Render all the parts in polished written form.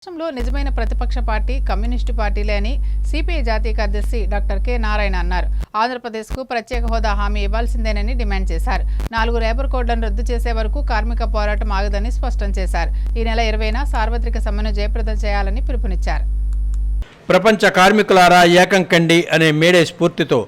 రాష్ట్రంలో నిజమైన ప్రతిపక్ష పార్టీ కమ్యూనిస్టు పార్టీలే అని సిపిఐ జాతీయ కార్యదర్శి డాక్టర్ కె నారాయణ అన్నారు. ఆంధ్రప్రదేశ్కు ప్రత్యేక హోదా హామీ ఇవ్వాల్సిందేనని డిమాండ్ చేశారు. 4 లేబర్ కోడ్లను రద్దు చేసే వరకు కార్మిక పోరాటం ఆగదని స్పష్టం చేశారు. ఈ నెల 20న సార్వత్రిక సమ్మెను జయప్రదం చేయాలని పిలుపునిచ్చారు. ప్రపంచ కార్మికులారా ఏకం కండి అనే మేడే స్ఫూర్తితో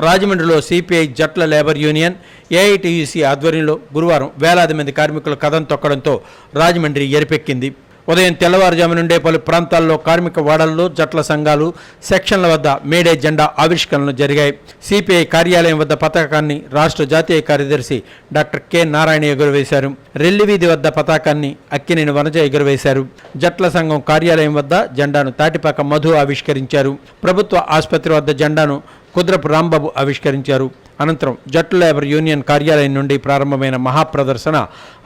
రాజమండ్రిలో సిపిఐ జట్ల లేబర్ యూనియన్ ఏఐటియుసి ఆధ్వర్యంలో గురువారం వేలాది మంది కార్మికులు కదం తొక్కడంతో రాజమండ్రి ఎరిపెక్కింది. ఉదయం తెల్లవారుజాము నుండే పలు ప్రాంతాల్లో కార్మిక వాడల్లో జట్ల సంఘాలు సెక్షన్ల వద్ద మేడే జెండా ఆవిష్కరణలు జరిగాయి. సిపిఐ కార్యాలయం వద్ద పతాకాన్ని రాష్ట్ర జాతీయ కార్యదర్శి డాక్టర్ కె నారాయణ ఎగురవేశారు. రెల్లివీధి వద్ద పతాకాన్ని అక్కినేని వనజ ఎగురవేశారు. జట్ల సంఘం కార్యాలయం వద్ద జెండాను తాటిపాక మధు ఆవిష్కరించారు. ప్రభుత్వ ఆసుపత్రి వద్ద జెండాను కుద్రపు రాంబాబు ఆవిష్కరించారు. అనంతరం జట్ల లేబర్ యూనియన్ కార్యాలయం నుండి ప్రారంభమైన మహాప్రదర్శన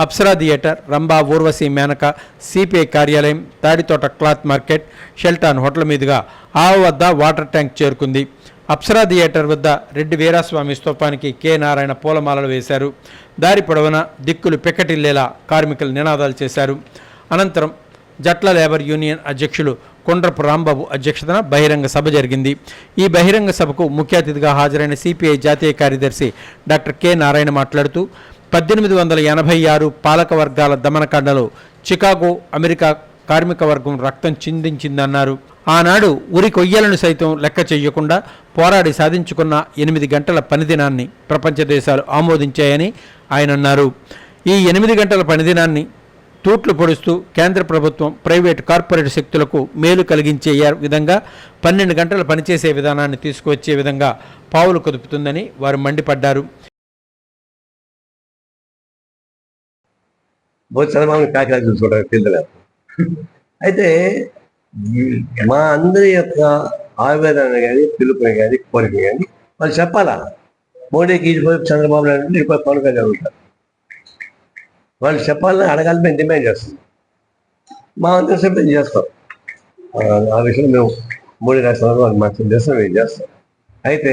అప్సరా థియేటర్, రంభా ఊర్వశి మేనక, సిపిఐ కార్యాలయం, Tadithota cloth market, Shelton hotel మీదుగా ఆవ వద్ద వాటర్ ట్యాంక్ చేరుకుంది. అప్సరా థియేటర్ వద్ద రెడ్డి వీరాస్వామి స్తూపానికి కె నారాయణ పూలమాలలు వేశారు. దారి పొడవున దిక్కులు పెక్కటిల్లేలా కార్మికులు నినాదాలు చేశారు. అనంతరం జట్ల లేబర్ యూనియన్ అధ్యక్షులు కొండ్రపు రాంబాబు అధ్యక్షతన బహిరంగ సభ జరిగింది. ఈ బహిరంగ సభకు ముఖ్య అతిథిగా హాజరైన సిపిఐ జాతీయ కార్యదర్శి డాక్టర్ కె నారాయణ మాట్లాడుతూ 1886 పాలక వర్గాల దమనకాండలో చికాగో అమెరికా కార్మిక వర్గం రక్తం చిందించిందన్నారు. ఆనాడు ఉరి కొయ్యలను సైతం లెక్క చేయకుండా పోరాడి సాధించుకున్న 8 గంటల పనిదినాన్ని ప్రపంచ దేశాలు ఆమోదించాయని ఆయన అన్నారు. ఈ 8 గంటల పనిదినాన్ని తూట్లు పొడుస్తూ కేంద్ర ప్రభుత్వం ప్రైవేటు కార్పొరేట్ శక్తులకు మేలు కలిగించే విధంగా 12 గంటలు పనిచేసే విధానాన్ని తీసుకువచ్చే విధంగా పావులు కదుపుతుందని వారు మండిపడ్డారు. అయితే మా అందరి యొక్క ఆవేదన కానీ పిలుపుని కానీ కోరిక కానీ వాళ్ళు చెప్పాలా. మోడీకి ఇటుపోయి చంద్రబాబు నాయుడు ఇటుపోయి పవన్ కళ్యాణ్ ఉంటారు. వాళ్ళు చెప్పాలని అడగాలని మేము డిమాండ్ చేస్తాం. మా అందరం మేము చేస్తాం. ఆ విషయంలో మేము 3 రాష్ట్రాలు వాళ్ళు మాకు చేస్తాం, మేము చేస్తాం. అయితే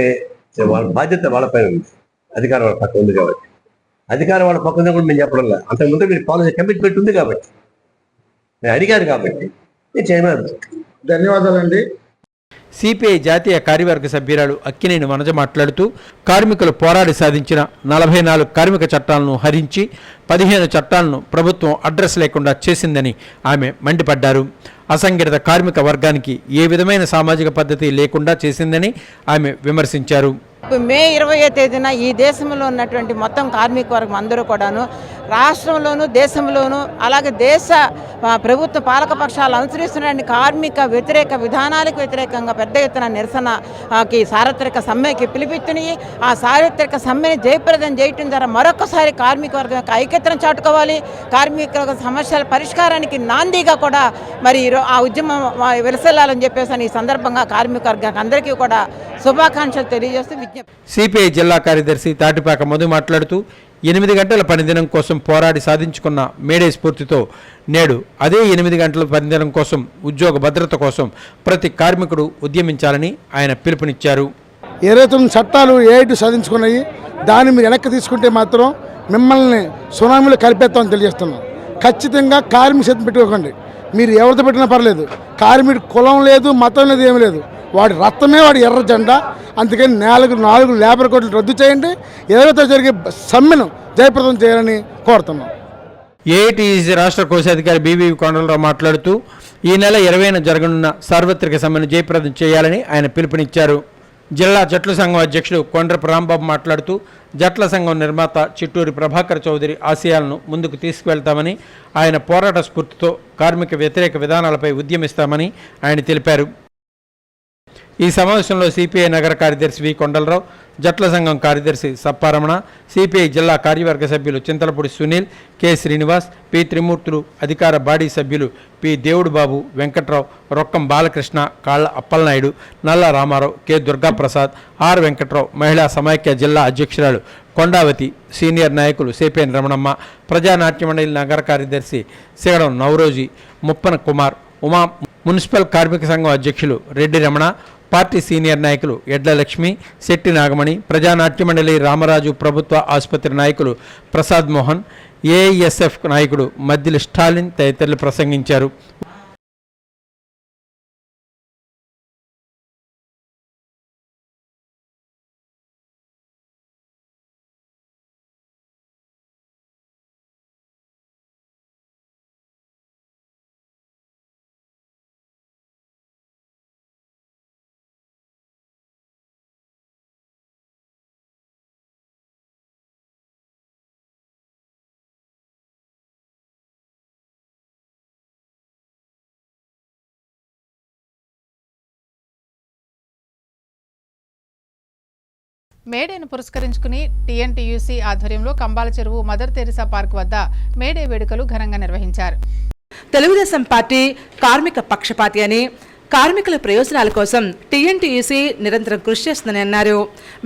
వాళ్ళ బాధ్యత వాళ్ళపైన ఉంది. అధికారం వాళ్ళ పక్క ఉంది కాబట్టి, అధికారం వాళ్ళ పక్క ఉంది కూడా మేము చెప్పడం లేదు. అంతకుముందు మీరు పాలసీ కమిట్మెంట్ ఉంది కాబట్టి, నేను అడిగాను కాబట్టి నేను చేయలేదు. ధన్యవాదాలండి. సిపిఐ జాతీయ కార్యవర్గ సభ్యురాలు అక్కినేని వనజ మాట్లాడుతూ కార్మికులు పోరాడి సాధించిన 44 కార్మిక చట్టాలను హరించి 15 చట్టాలను ప్రభుత్వం అడ్రస్ లేకుండా చేసిందని ఆమె మండిపడ్డారు. అసంఘటిత కార్మిక వర్గానికి ఏ విధమైన సామాజిక పద్ధతి లేకుండా చేసిందని ఆమె విమర్శించారు. మే 20వ తేదీన ఈ దేశంలో ఉన్నటువంటి మొత్తం కార్మిక వర్గం అందరూ కూడాను రాష్ట్రంలోనూ దేశంలోనూ అలాగే దేశ ప్రభుత్వ పాలకపక్షాలు అనుసరిస్తున్న కార్మిక వ్యతిరేక విధానాలకు వ్యతిరేకంగా పెద్ద ఎత్తున నిరసనకి సార్వత్రిక సమ్మెకి పిలిపించుని ఆ సార్వత్రిక సమ్మెని జయప్రదం చేయటం ద్వారా మరొకసారి కార్మిక వర్గం యొక్క ఐక్యతను చాటుకోవాలి. కార్మిక సమస్యల పరిష్కారానికి నాందిగా కూడా మరి ఆ ఉద్యమం వెలసెల్లాలని చెప్పేసి ఈ సందర్భంగా కార్మిక వర్గానికి అందరికీ కూడా శుభాకాంక్షలు తెలియజేస్తూ విజ్ఞప్తి. సిపిఐ జిల్లా కార్యదర్శి తాటిపాక మధు మాట్లాడుతూ 8 గంటల పనిదినం కోసం పోరాడి సాధించుకున్న మేడే స్ఫూర్తితో నేడు అదే 8 గంటల పనిదినం కోసం ఉద్యోగ భద్రత కోసం ప్రతి కార్మికుడు ఉద్యమించాలని ఆయన పిలుపునిచ్చారు. 29 చట్టాలు ఏఐటి సాధించుకున్నాయి. దాన్ని మీరు వెనక్కి తీసుకుంటే మాత్రం మిమ్మల్ని సునామీలో కలిపేస్తామని తెలియజేస్తున్నాం. ఖచ్చితంగా కార్మిక చేతిని పెట్టుకోకండి. మీరు ఎవరితో పెట్టినా పర్లేదు. కార్మికుడు కులం లేదు, మతం లేదు, ఏమీ లేదు. వాడి రక్తమే వాడి ఎర్ర జెండా. అందుకని 4 లేబర్ కోడ్లు రద్దు చేయండి. 20తో జరిగే సమ్మెను జయప్రదం చేయాలని కోరుతున్నాం. ఏఐటియుసి రాష్ట్ర కోశాధికారి బివి కొండలరావు మాట్లాడుతూ ఈ నెల 20న జరగనున్న సార్వత్రిక సమ్మెను జయప్రదం చేయాలని ఆయన పిలుపునిచ్చారు. జిల్లా జట్ల సంఘం అధ్యక్షుడు కొండ్రపు రాంబాబు మాట్లాడుతూ జట్ల సంఘం నిర్మాత చిట్టూరి ప్రభాకర్ చౌదరి ఆశయాలను ముందుకు తీసుకువెళ్తామని, ఆయన పోరాట స్ఫూర్తితో కార్మిక వ్యతిరేక విధానాలపై ఉద్యమిస్తామని ఆయన తెలిపారు. ఈ సమావేశంలో సిపిఐ నగర కార్యదర్శి వి కొండలరావు, జట్ల సంఘం కార్యదర్శి సప్పారమణ, సిపిఐ జిల్లా కార్యవర్గ సభ్యులు చింతలపూడి సునీల్, కె శ్రీనివాస్, పి త్రిమూర్తులు, అధికార బాడీ సభ్యులు పి దేవుడు బాబు, వెంకట్రావు, రొక్కం బాలకృష్ణ, కాళ్ళ అప్పలనాయుడు, నల్ల రామారావు, కె దుర్గాప్రసాద్, ఆర్ వెంకట్రావు, మహిళా సమైక్య జిల్లా అధ్యక్షురాలు కొండావతి, సీనియర్ నాయకులు సేపేన్ రమణమ్మ, ప్రజానాట్య మండలి నగర కార్యదర్శి సిగడం నవరోజీ, ముప్పన కుమార్, ఉమా, మున్సిపల్ కార్మిక సంఘం అధ్యక్షులు రెడ్డి రమణ, పార్టీ సీనియర్ నాయకులు ఎడ్ల లక్ష్మి, శెట్టి నాగమణి, ప్రజానాట్య మండలి రామరాజు ప్రభుత్వ ఆసుపత్రి నాయకులు ప్రసాద్ మోహన్, ఏఐఎస్ఎఫ్ నాయకుడు మద్దిలి స్టాలిన్ తదితరులు ప్రసంగించారు. మేడేను పురస్కరించుకుని టీఎన్టీయూసీ ఆధ్వర్యంలో కంబాల చెరువు మదర్ తెరిసా పార్క్ వద్ద మేడే వేడుకలు ఘనంగా నిర్వహించారు. తెలుగుదేశం పార్టీ కార్మిక పక్షపాతి అని, కార్మికుల ప్రయోజనాల కోసం టీఎన్టీయూసీ నిరంతరం కృషి చేస్తుందని అన్నారు.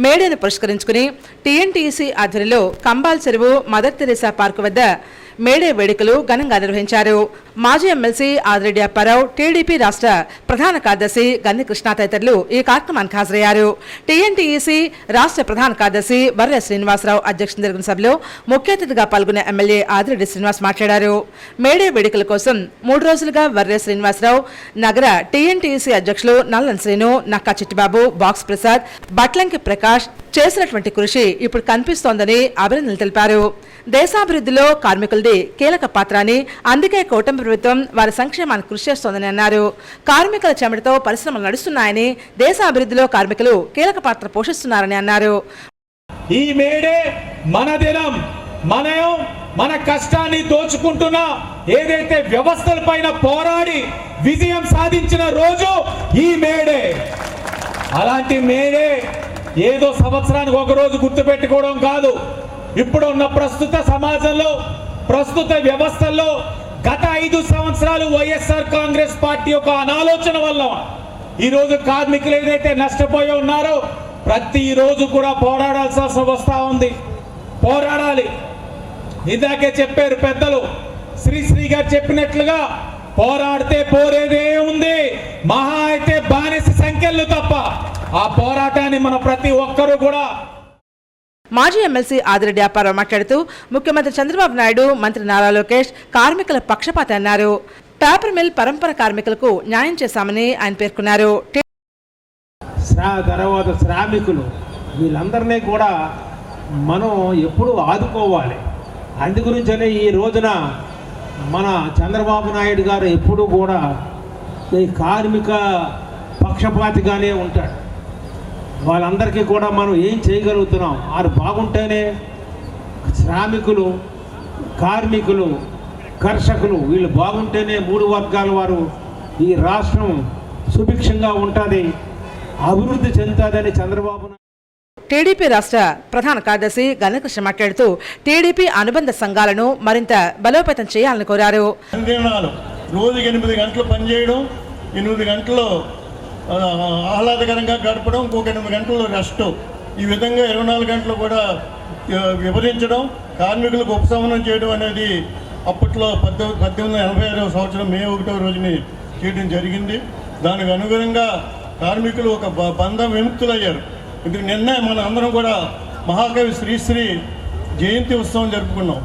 మేడేను పురస్కరించుకుని టీఎన్టీయూసీ ఆధ్వర్యంలో కంబాల చెరువు మదర్ తెరిసా పార్క్ వద్ద మేడే వేడుకలు ఘనంగా నిర్వహించారు. మాజీ ఎమ్మెల్సీ ఆదిరెడ్డి అప్పారావు, టీడీపీ రాష్ట్ర ప్రధాన కార్యదర్శి గన్ని కృష్ణ తదితరులు ఈ కార్యక్రమానికి హాజరయ్యారు. టీఎన్టీయూసీ రాష్ట్ర ప్రధాన కార్యదర్శి వర్రె శ్రీనివాసరావు అధ్యక్షతన జరిగిన సభలో ముఖ్య అతిథిగా పాల్గొన్న ఎమ్మెల్యే ఆదిరెడ్డి శ్రీనివాస్ మాట్లాడారు. మేడే వేడుకల కోసం 3 రోజులుగా వర్రె శ్రీనివాసరావు, నగర టీఎన్టీయూసీ అధ్యక్షులు నల్లన్ శ్రీను, నక్కా చిట్టిబాబు, బాక్స్ ప్రసాద్, బట్లంకి ప్రకాష్ చేసినటువంటి కృషి ఇప్పుడు కనిపిస్తోందని అభినందనలు తెలిపారు. దేశాభివృద్ధిలో కార్మికులది కీలక పాత్ర అని, అందుకే కూటమి ప్రభుత్వం వారి సంక్షేమానికి కృషి చేస్తోందని అన్నారు. కార్మికుల చెమటతో పరిశ్రమలు నడుస్తున్నాయని, దేశాభివృద్ధిలో కార్మికులు కీలక పాత్ర పోషిస్తున్నారని అన్నారు. ఈ మేడే మన దినం, మన కష్టాన్ని దోచుకుంటున్న ఏదైతే వ్యవస్థల పైన పోరాడి విజయం సాధించిన రోజు ఈ మేడే. అలాంటి మేడే ఏదో సంవత్సరానికి ఒక రోజు గుర్తుపెట్టుకోవడం కాదు. ఇప్పుడున్న ప్రస్తుత సమాజంలో, ప్రస్తుత వ్యవస్థల్లో గత 5 సంవత్సరాలు వైఎస్ఆర్ కాంగ్రెస్ పార్టీ యొక్క అనాలోచన వల్ల ఈరోజు కార్మికులు ఏదైతే నష్టపోయి ఉన్నారో ప్రతిరోజు కూడా పోరాడాల్సి వస్తూ ఉంది. పోరాడాలి. ఇందాకే చెప్పారు పెద్దలు, శ్రీ గారు చెప్పినట్లుగా పోరాడితే పోరేదే ఉంది, మహా అయితే బానిస సంఖ్యలు తప్ప. ఆ పోరాటాన్ని మన ప్రతి ఒక్కరూ కూడా. మాజీ ఎమ్మెల్సీ ఆదిరెడ్డి అప్పారావు మాట్లాడుతూ ముఖ్యమంత్రి చంద్రబాబు నాయుడు, మంత్రి నారా లోకేష్ కార్మికుల పక్షపాతి అన్నారు. పేపర్ మిల్ పరంపర కార్మికులకు న్యాయం చేశామని ఆయన పేర్కొన్నారు. తర్వాత శ్రామికులు వీళ్ళందరినీ కూడా మనం ఎప్పుడు ఆదుకోవాలి. అందు గురించనే ఈ రోజున మన చంద్రబాబు నాయుడు గారు ఎప్పుడు కూడా ఈ కార్మిక పక్షపాతిగానే ఉంటాడు. వాళ్ళందరికీ కూడా మనం ఏం చేయగలుగుతున్నాం, వారు బాగుంటేనే శ్రామికులు, కార్మికులు, కర్షకులు వీళ్ళు బాగుంటేనే 3 వర్గాల వారు ఈ రాష్ట్రం సుభిక్షంగా ఉంటుంది, అభివృద్ధి చెందుతుందని చంద్రబాబు నాయుడు. టీడీపీ రాష్ట్ర ప్రధాన కార్యదర్శి గణకృష్ణ మాట్లాడుతూ టీడీపీ అనుబంధ సంఘాలను మరింత బలోపేతం చేయాలని కోరారు. రోజుకి 8 గంటలు పనిచేయడం, 8 గంటలు ఆహ్లాదకరంగా గడపడం, ఇంకొక 8 గంటలు రెస్ట్, ఈ విధంగా 24 గంటలు కూడా విభజించడం, కార్మికులకు ఉపశమనం చేయడం అనేది అప్పట్లో 1886వ సంవత్సరం మే 1వ రోజుని చేయడం జరిగింది. దానికి అనుగుణంగా కార్మికులు ఒక బంధం విముక్తులయ్యారు. ఇది నిన్న మన అందరం కూడా మహాకవి శ్రీశ్రీ జయంతి ఉత్సవం జరుపుకున్నాం.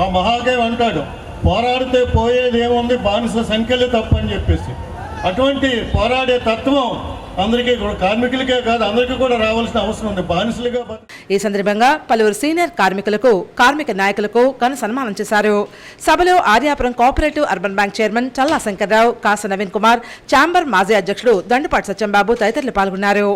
ఆ మహాకవి అంటాడు, పోరాడితే పోయేది ఏముంది, బానిస సంఖ్యలే తప్పని చెప్పేసి. అటువంటి పోరాడే తత్వం అందరికీ కూడా, కార్మికులకే కాదు అందరికీ కూడా రావాల్సిన అవసరం ఉంది. బానిసలుగా ఈ సందర్భంగా పలువురు సీనియర్ కార్మికులకు, కార్మిక నాయకులకు ఘన సన్మానం చేశారు. సభలో Aryapuram cooperative urban bank chairman చల్లా శంకర్రావు, కాస నవీన్ కుమార్, ఛాంబర్ మాజీ అధ్యక్షుడు దండుపాటి సత్యంబాబు తదితరులు పాల్గొన్నారు.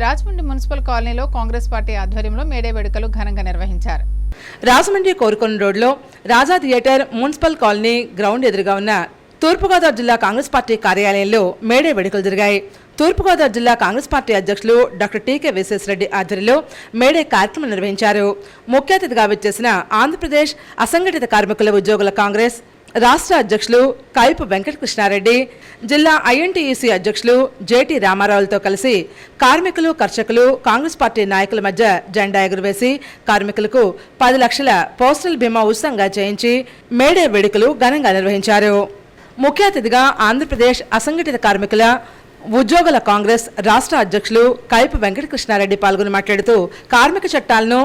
రాజమండ్రి మున్సిపల్ కాలనీలో కాంగ్రెస్ పార్టీ ఆధ్వర్యంలో మేడే వేడుకలు ఘనంగా నిర్వహించారు. రాజమండ్రి కోరుకొండ రోడ్లో రాజా థియేటర్, మున్సిపల్ కాలనీ గ్రౌండ్ ఎదురుగా ఉన్న తూర్పుగోదావరి జిల్లా కాంగ్రెస్ పార్టీ కార్యాలయంలో మేడే వేడుకలు జరిగాయి. తూర్పుగోదావరి జిల్లా కాంగ్రెస్ పార్టీ అధ్యక్షులు డాక్టర్ టీకే విశ్వేశ్వరరెడ్డి ఆధ్వర్యంలో మేడే కార్యక్రమం నిర్వహించారు. ముఖ్య అతిథిగా విచ్చేసిన ఆంధ్రప్రదేశ్ అసంఘటిత కార్మికుల ఉద్యోగుల కాంగ్రెస్ రాష్ట్ర అధ్యక్షులు కైపు వెంకటకృష్ణారెడ్డి, జిల్లా ఐఎన్టీయూసీ అధ్యక్షులు జేటీ రామారావులతో కలిసి కార్మికులు, కర్షకులు, కాంగ్రెస్ పార్టీ నాయకుల మధ్య జెండా ఎగురవేసి కార్మికులకు 10 లక్షల పోస్టల్ బీమా ఉచితంగా చేయించి మేడే వేడుకలు ఘనంగా నిర్వహించారు. ముఖ్య అతిథిగా ఆంధ్రప్రదేశ్ అసంఘటిత కార్మికుల ఉద్యోగుల కాంగ్రెస్ రాష్ట్ర అధ్యక్షులు కైపు వెంకటకృష్ణారెడ్డి పాల్గొని మాట్లాడుతూ కార్మిక చట్టాలను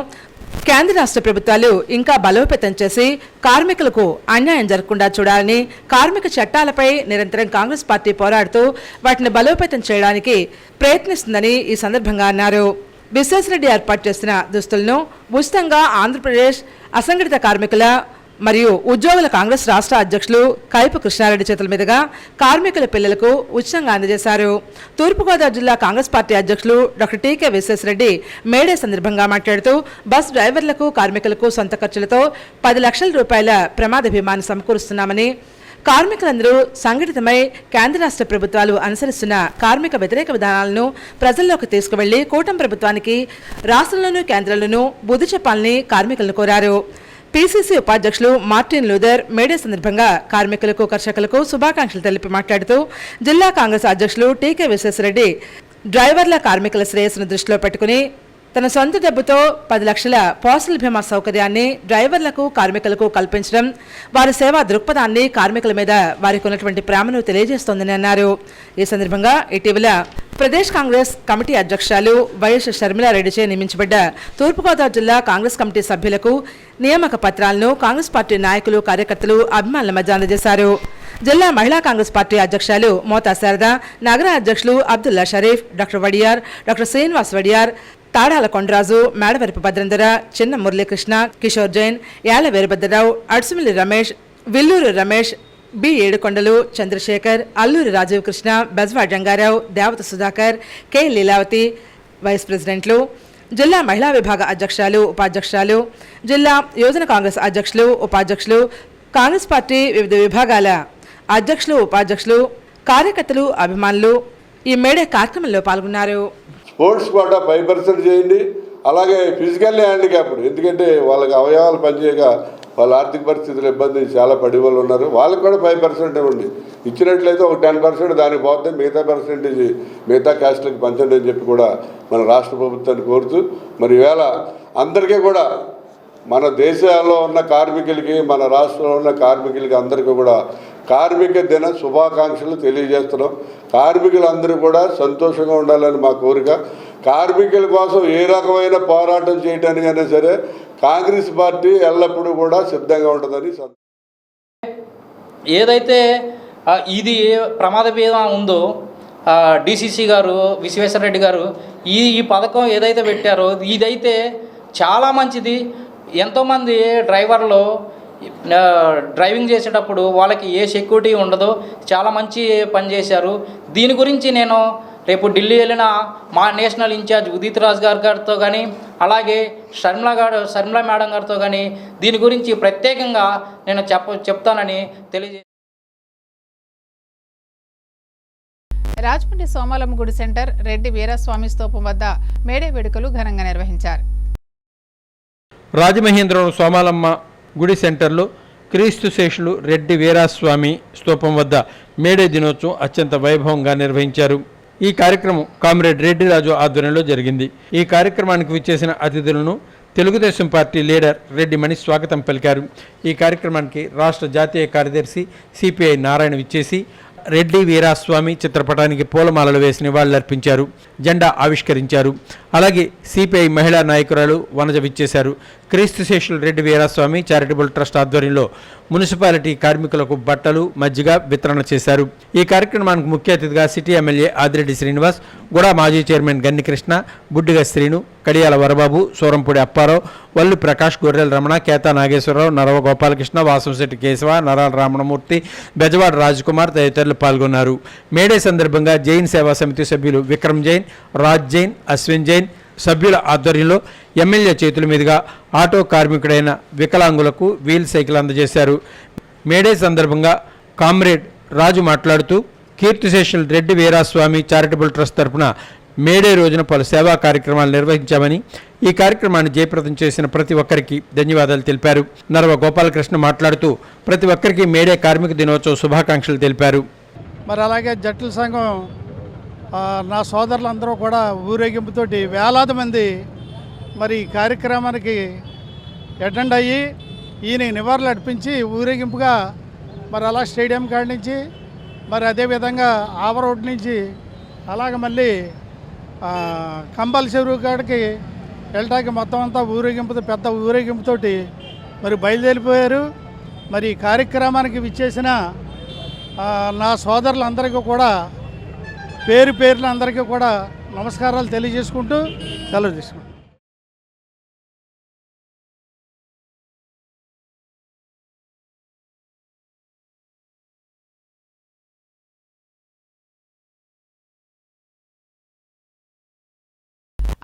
కేంద్ర రాష్ట్ర ప్రభుత్వాలు ఇంకా బలోపేతం చేసి కార్మికులకు అన్యాయం జరగకుండా చూడాలని, కార్మిక చట్టాలపై నిరంతరం కాంగ్రెస్ పార్టీ పోరాడుతూ వాటిని బలోపేతం చేయడానికి ప్రయత్నిస్తుందని ఈ సందర్భంగా అన్నారు. విశ్వేశ్వరరెడ్డి ఏర్పాటు చేసిన దుస్తులను ఉచితంగా ఆంధ్రప్రదేశ్ అసంఘటిత కార్మికుల మరియు ఉద్యోగుల కాంగ్రెస్ రాష్ట్ర అధ్యక్షులు కైపు కృష్ణారెడ్డి చేతుల మీదుగా కార్మికుల పిల్లలకు ఉచితంగా అందజేశారు. తూర్పుగోదావరి జిల్లా కాంగ్రెస్ పార్టీ అధ్యక్షులు డాక్టర్ టీకే విశ్వేశ్వరరెడ్డి మేడే సందర్భంగా మాట్లాడుతూ బస్ డ్రైవర్లకు, కార్మికులకు సొంత ఖర్చులతో 10 లక్షల రూపాయల ప్రమాద బీమాను సమకూరుస్తున్నామని, కార్మికులందరూ సంఘటితమై కేంద్ర రాష్ట్ర ప్రభుత్వాలు అనుసరిస్తున్న కార్మిక వ్యతిరేక విధానాలను ప్రజల్లోకి తీసుకువెళ్లి కూటమి ప్రభుత్వానికి రాష్ట్రంలోనూ కేంద్రంలోనూ బుద్ధి చెప్పాలని కార్మికులను కోరారు. పీసీసీ ఉపాధ్యక్షులు మార్టిన్ లూథర్ మేడే సందర్భంగా కార్మికులకు, కర్షకులకు శుభాకాంక్షలు తెలిపి మాట్లాడుతూ జిల్లా కాంగ్రెస్ అధ్యక్షులు టీకే విశ్వేశ్వరరెడ్డి డ్రైవర్ల, కార్మికుల శ్రేయస్సును దృష్టిలో పెట్టుకుని తన సొంత డబ్బుతో 10 లక్షల పోస్టల్ బీమా సౌకర్యాన్ని డ్రైవర్లకు, కార్మికులకు కల్పించడం వారి సేవా దృక్పథాన్ని, కార్మికుల మీద వారికి ఉన్నటువంటి ప్రేమను తెలియజేస్తోందని అన్నారు. ఈ సందర్భంగా ఇటీవల ప్రదేశ్ కాంగ్రెస్ కమిటీ అధ్యక్షురాలు వైఎస్ షర్మిలారెడ్డిచే నియమించబడ్డ తూర్పుగోదావరి జిల్లా కాంగ్రెస్ కమిటీ సభ్యులకు నియామక పత్రాలను కాంగ్రెస్ పార్టీ నాయకులు, కార్యకర్తలు, అభిమానుల మధ్య అందజేశారు. జిల్లా మహిళా కాంగ్రెస్ పార్టీ అధ్యక్షులు మోతా శారద, నగర అధ్యక్షులు అబ్దుల్లా షరీఫ్, డాక్టర్ వడియార్, డాక్టర్ శ్రీనివాస్ వడియార్, తాడాల కొండరాజు, మేడవరపు భద్రంధర, చిన్న మురళీకృష్ణ, కిషోర్ జైన్, యాల వీరభద్రరావు, అడ్సుమిల్లి రమేష్, విల్లూరు రమేష్, బి ఏడుకొండలు, చంద్రశేఖర్, అల్లూరి రాజీవ్ కృష్ణ, బెజవాడ్ రంగారావు, దేవత సుధాకర్, కె లీలావతి వైస్ ప్రెసిడెంట్లు, జిల్లా మహిళా విభాగ అధ్యక్షులు, ఉపాధ్యక్షులు, జిల్లా యువజన కాంగ్రెస్ అధ్యక్షులు, ఉపాధ్యక్షులు, కాంగ్రెస్ పార్టీ వివిధ విభాగాల అధ్యక్షులు, ఉపాధ్యక్షులు, కార్యకర్తలు, అభిమానులు ఈ మేడే కార్యక్రమంలో పాల్గొన్నారు. స్పోర్ట్స్ కోటా 5% చేయండి. అలాగే ఫిజికల్లీ హ్యాండిక్యాప్డ్, ఎందుకంటే వాళ్ళకి అవయవాలు పనిచేయక వాళ్ళ ఆర్థిక పరిస్థితులు ఇబ్బంది చాలా పడి వాళ్ళు ఉన్నారు, వాళ్ళకి కూడా 5% ఇవ్వండి. ఇచ్చినట్లయితే ఒక 10% దానికి పోతే మిగతా పర్సెంటేజ్ మిగతా క్యాస్ట్లకు పంచండి అని చెప్పి కూడా మన రాష్ట్ర ప్రభుత్వాన్ని కోరుతూ, మరి ఈవేళ అందరికీ కూడా మన దేశాల్లో ఉన్న కార్మికులకి, మన రాష్ట్రంలో ఉన్న కార్మికులకి అందరికీ కూడా కార్మిక దిన శుభాకాంక్షలు తెలియజేస్తున్నాం. కార్మికులందరూ కూడా సంతోషంగా ఉండాలని మా కోరిక. కార్మికుల కోసం ఏ రకమైన పోరాటం చేయడానికైనా సరే కాంగ్రెస్ పార్టీ ఎల్లప్పుడూ కూడా సిద్ధంగా ఉంటుందని. ఏదైతే ఇది ప్రమాద బీమా ఉందో డిసిసి గారు, విశ్వేశ్వరరెడ్డి గారు ఈ పథకం ఏదైతే పెట్టారో ఇదైతే చాలా మంచిది. ఎంతోమంది డ్రైవర్లు డ్రైవింగ్ చేసేటప్పుడు వాళ్ళకి ఏ సెక్యూరిటీ ఉండదో, చాలా మంచి పని చేశారు. దీని గురించి నేను రేపు ఢిల్లీ వెళ్ళిన మా నేషనల్ ఇన్ఛార్జ్ ఉదిత్ రాజ్ గారితో కానీ, అలాగే షర్మిలా మేడం గారితో కానీ దీని గురించి ప్రత్యేకంగా నేను చెప్తానని తెలియజే. రాజమండ్రి సోమాలమ్మ గుడి సెంటర్ రెడ్డి వీరస్వామి స్తూపం వద్ద మేడే వేడుకలు ఘనంగా నిర్వహించారు. రాజమహేంద్రవరం సోమాలమ్మ గుడి సెంటర్లో క్రీస్తు శేషులు రెడ్డి వీరాస్వామి స్తూపం వద్ద మేడే దినోత్సవం అత్యంత వైభవంగా నిర్వహించారు. ఈ కార్యక్రమం కామ్రేడ్ రెడ్డి రాజు ఆధ్వర్యంలో జరిగింది. ఈ కార్యక్రమానికి విచ్చేసిన అతిథులను తెలుగుదేశం పార్టీ లీడర్ రెడ్డి మణి స్వాగతం పలికారు. ఈ కార్యక్రమానికి రాష్ట్ర జాతీయ కార్యదర్శి సిపిఐ నారాయణ విచ్చేసి రెడ్డి వీరాస్వామి చిత్రపటానికి పూలమాలలు వేసి నివాళులర్పించారు, జెండా ఆవిష్కరించారు. అలాగే సిపిఐ మహిళా నాయకురాలు వనజ విచ్చేశారు. క్రీస్తు శేషులు రెడ్డి వీరాస్వామి చారిటబుల్ ట్రస్ట్ ఆధ్వర్యంలో మున్సిపాలిటీ కార్మికులకు బట్టలు, మజ్జిగ వితరణ చేశారు. ఈ కార్యక్రమానికి ముఖ్య అతిథిగా సిటీ ఎమ్మెల్యే ఆదిరెడ్డి శ్రీనివాస్, గుడా మాజీ చైర్మన్ గన్నికృష్ణ, బుడ్డిగ శ్రీను, కడియాల వరబాబు, సూరంపూడి అప్పారావు, వల్లు ప్రకాష్, గొర్రెల రమణ, కేతా నాగేశ్వరరావు, నరవ గోపాలకృష్ణ, వాసంశెట్టి కేశవ, నరాల రామణమూర్తి, బెజవాడ రాజ్కుమార్ తదితరులు పాల్గొన్నారు. మేడే సందర్భంగా జైన్ సేవా సమితి సభ్యులు విక్రమ్ జైన్, రాజ్ జైన్, అశ్విన్ జైన్ సభ్యుల ఆధ్వర్యంలో ఎమ్మెల్యే చేతుల మీదుగా ఆటో కార్మికుడైన వికలాంగులకు వీల్ సైకిల్ అందజేశారు. మేడే సందర్భంగా కామ్రేడ్ రాజు మాట్లాడుతూ కీర్తిశేషులు రెడ్డి వీరాస్వామి చారిటబుల్ ట్రస్ట్ తరఫున మేడే రోజున పలు సేవా కార్యక్రమాలు నిర్వహించామని, ఈ కార్యక్రమాన్ని జయప్రదం చేసిన ప్రతి ఒక్కరికి ధన్యవాదాలు తెలిపారు. నరవ గోపాలకృష్ణ మాట్లాడుతూ ప్రతి ఒక్కరికి మేడే కార్మిక దినోత్సవ శుభాకాంక్షలు తెలిపారు. మరి అలాగే జట్ల సంఘం నా సోదరులందరూ కూడా ఊరేగింపుతోటి వేలాది మంది మరి ఈ కార్యక్రమానికి అటెండ్ అయ్యి ఈయన నివాళులు అర్పించి ఊరేగింపుగా మరి అలా స్టేడియం కాడి నుంచి మరి అదేవిధంగా ఆవరోడ్ నుంచి అలాగ మళ్ళీ కంబల్ చెరువు కాడికి వెళ్ళటానికి మొత్తం అంతా ఊరేగింపుతో పెద్ద ఊరేగింపుతోటి మరి బయలుదేరిపోయారు. మరి ఈ కార్యక్రమానికి విచ్చేసిన నా సోదరులందరికీ కూడా పేరు పేరున అందరికీ కూడా నమస్కారాలు తెలియజేసుకుంటూ సెలవు తీసుకుంటాం.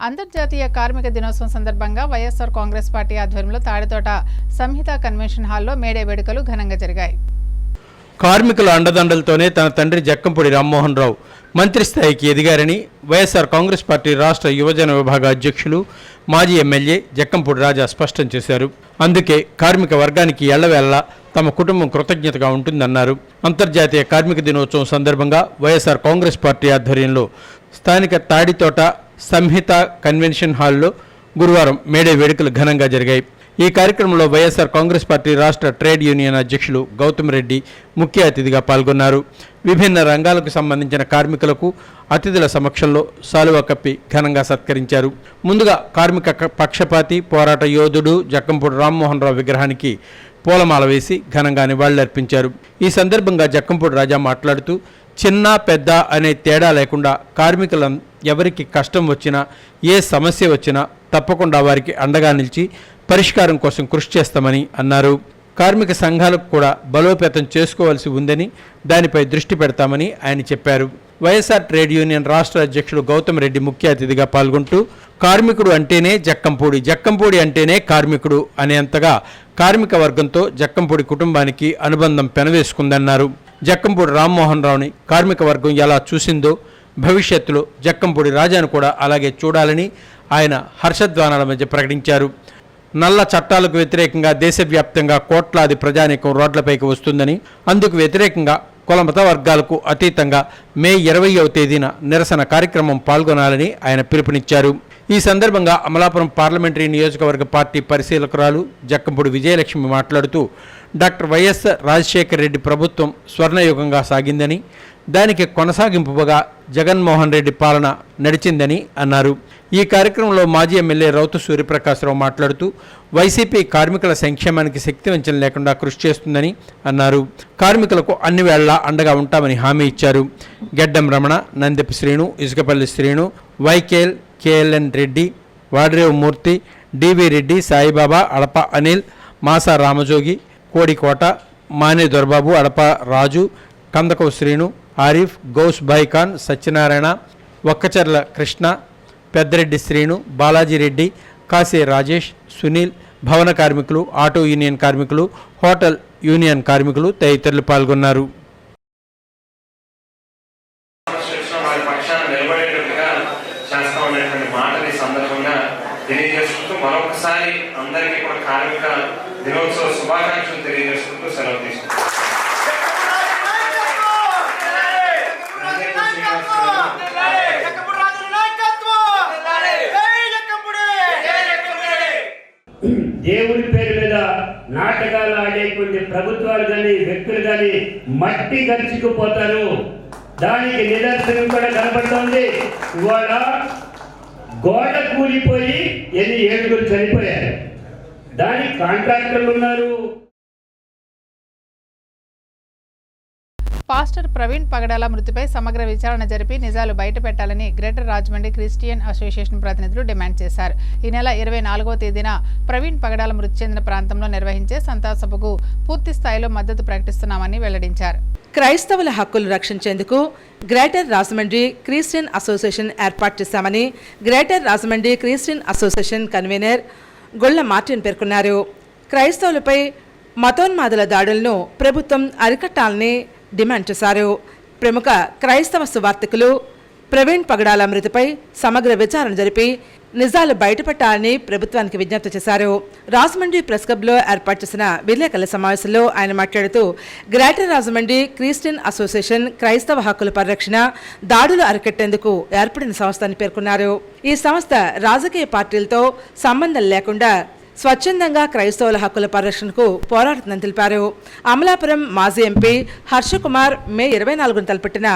అంతర్జాతీయ కార్మిక దినోత్సవం సందర్భంగా వైఎస్ఆర్ కాంగ్రెస్ పార్టీ ఆధ్వర్యంలో తాడితోట సంహిత కన్వెన్షన్ హాల్లో మేడే వేడుకలు ఘనంగా జరిగాయి. కార్మికుల అండదండలతోనే తన తండ్రి జక్కంపూడి రామ్మోహన్ రావు మంత్రి స్థాయికి ఎదిగారని వైఎస్ఆర్ కాంగ్రెస్ పార్టీ రాష్ట్ర యువజన విభాగ అధ్యక్షులు మాజీ ఎమ్మెల్యే జక్కంపూడి రాజా స్పష్టం చేశారు. అందుకే కార్మిక వర్గానికి ఎళ్లవేళ్లా తమ కుటుంబం కృతజ్ఞతగా ఉంటుందన్నారు. అంతర్జాతీయ కార్మిక దినోత్సవం సందర్భంగా వైఎస్ఆర్ కాంగ్రెస్ పార్టీ ఆధ్వర్యంలో స్థానిక తాడితోట సంహిత కన్వెన్షన్ హాల్లో గురువారం మేడే వేడుకలు ఘనంగా జరిగాయి. ఈ కార్యక్రమంలో వైఎస్ఆర్ కాంగ్రెస్ పార్టీ రాష్ట్ర ట్రేడ్ యూనియన్ అధ్యక్షులు గౌతమ్ రెడ్డి ముఖ్య అతిథిగా పాల్గొన్నారు. విభిన్న రంగాలకు సంబంధించిన కార్మికులకు అతిథుల సమక్షంలో శాలువా కప్పి ఘనంగా సత్కరించారు. ముందుగా కార్మిక పక్షపాతి పోరాట యోధుడు జక్కంపూడి రామ్మోహన్ రావు విగ్రహానికి పూలమాల వేసి ఘనంగా నివాళులర్పించారు. ఈ సందర్భంగా జక్కంపూడి రాజా మాట్లాడుతూ చిన్న పెద్ద అనే తేడా లేకుండా కార్మికుల ఎవరికి కష్టం వచ్చినా ఏ సమస్య వచ్చినా తప్పకుండా వారికి అండగా నిలిచి పరిష్కారం కోసం కృషి చేస్తామని అన్నారు. కార్మిక సంఘాలకు కూడా బలోపేతం చేసుకోవాల్సి ఉందని దానిపై దృష్టి పెడతామని ఆయన చెప్పారు. వైఎస్ఆర్ ట్రేడ్ యూనియన్ రాష్ట్ర అధ్యక్షుడు గౌతమ్ రెడ్డి ముఖ్య అతిథిగా పాల్గొంటూ కార్మికుడు అంటేనే జక్కంపూడి, జక్కంపూడి అంటేనే కార్మికుడు అనేంతగా కార్మిక వర్గంతో జక్కంపూడి కుటుంబానికి అనుబంధం పెనవేసుకుందన్నారు. జక్కంపూడి రామ్మోహన్ రావుని కార్మిక వర్గం ఎలా చూసిందో భవిష్యత్తులో జక్కంపూడి రాజాను కూడా అలాగే చూడాలని ఆయన హర్షధ్వానాల మధ్య ప్రకటించారు. నల్ల చట్టాలకు వ్యతిరేకంగా దేశవ్యాప్తంగా కోట్లాది ప్రజానీకం రోడ్లపైకి వస్తుందని, అందుకు వ్యతిరేకంగా కుల మత వర్గాలకు అతీతంగా మే 20వ తేదీన నిరసన కార్యక్రమం పాల్గొనాలని ఆయన పిలుపునిచ్చారు. ఈ సందర్భంగా అమలాపురం పార్లమెంటరీ నియోజకవర్గ పార్టీ పరిశీలకురాలు జక్కంపూడి విజయలక్ష్మి మాట్లాడుతూ డాక్టర్ వైఎస్ రాజశేఖర రెడ్డి ప్రభుత్వం స్వర్ణయుగంగా సాగిందని, దానికి కొనసాగింపుగా జగన్మోహన్ రెడ్డి పాలన నడిచిందని అన్నారు. ఈ కార్యక్రమంలో మాజీ ఎమ్మెల్యే రౌతు సూర్యప్రకాశ్రావు మాట్లాడుతూ వైసీపీ కార్మికుల సంక్షేమానికి శక్తివంచన లేకుండా కృషి చేస్తుందని అన్నారు. కార్మికులకు అన్ని వేళలా అండగా ఉంటామని హామీ ఇచ్చారు. గెడ్డం రమణ, నందెపి శ్రీను, ఇసుకపల్లి శ్రీను, వైకేల్, కేఎల్ఎన్ రెడ్డి, వాడ్రేవు మూర్తి, డివి రెడ్డి, సాయిబాబా, అడప అనిల్, మాసా రామజోగి, కోడికోట, మానే దొరబాబు, అడప రాజు, కందకవు శ్రీను, ఆరిఫ్, గౌస్ భాయ్ఖాన్, సత్యనారాయణ, ఒక్కచర్ల కృష్ణ, పెద్దరెడ్డి శ్రీను, బాలాజీ రెడ్డి, కాశీ రాజేష్, సునీల్, భవన కార్మికులు, ఆటో యూనియన్ కార్మికులు, హోటల్ యూనియన్ కార్మికులు తదితరులు పాల్గొన్నారు. మరొకసారి అందరికీ కూడా కార్మిక దినోత్సవ శుభాకాంక్షలు తెలియజేసుకుంటూ సెలవు తీసుకుంటాం. దేవుడి పేరు మీద నాటకాలు ఆడే కొన్ని ప్రభుత్వాలు కానీ వ్యక్తులు కానీ మట్టి గడిచిపోతారు. దానికి నిదర్శనం కూడా కనబడుతోంది. ఇవాళ గోడ కూలిపోయి 7 చనిపోయారు. దానికి కాంట్రాక్టర్లు ఉన్నారు. పాస్టర్ ప్రవీణ్ పగడాల మృతిపై సమగ్ర విచారణ జరిపి నిజాలు బయటపెట్టాలని గ్రేటర్ రాజమండ్రి క్రిస్టియన్ అసోసియేషన్ ప్రతినిధులు డిమాండ్ చేశారు. ఈ నెల 24వ తేదీన ప్రవీణ్ పగడాల మృతి చెందిన ప్రాంతంలో నిర్వహించే సంతాప సభకు పూర్తి స్థాయిలో మద్దతు ప్రకటిస్తున్నామని వెల్లడించారు. క్రైస్తవుల హక్కులు రక్షించేందుకు గ్రేటర్ రాజమండ్రి క్రిస్టియన్ అసోసియేషన్ ఏర్పాటు చేశామని greater Rajahmundry Christian association convener గొల్ల మార్టిన్ పేర్కొన్నారు. క్రైస్తవులపై మతోన్మాదుల దాడులను ప్రభుత్వం అరికట్టాలని డిమాండ్ చేశారు. ప్రముఖ క్రైస్తవ సువార్తికులు ప్రవీణ్ పగడాల మృతిపై సమగ్ర విచారణ జరిపి నిజాలు బయటపెట్టాలని ప్రభుత్వానికి విజ్ఞప్తి చేశారు. రాజమండ్రి ప్రెస్ క్లబ్లో ఏర్పాటు చేసిన విలేకరుల సమావేశంలో ఆయన మాట్లాడుతూ గ్రేటర్ రాజమండ్రి క్రిస్టియన్ అసోసియేషన్ క్రైస్తవ హక్కుల పరిరక్షణ దాడులు అరికట్టేందుకు ఏర్పడిన సంస్థ అని పేర్కొన్నారు. ఈ సంస్థ రాజకీయ పార్టీలతో సంబంధం లేకుండా స్వచ్ఛందంగా క్రైస్తవుల హక్కుల పరిరక్షణకు పోరాడుతుందని తెలిపారు. అమలాపురం మాజీ ఎంపీ హర్షకుమార్ మే 24న తలపెట్టిన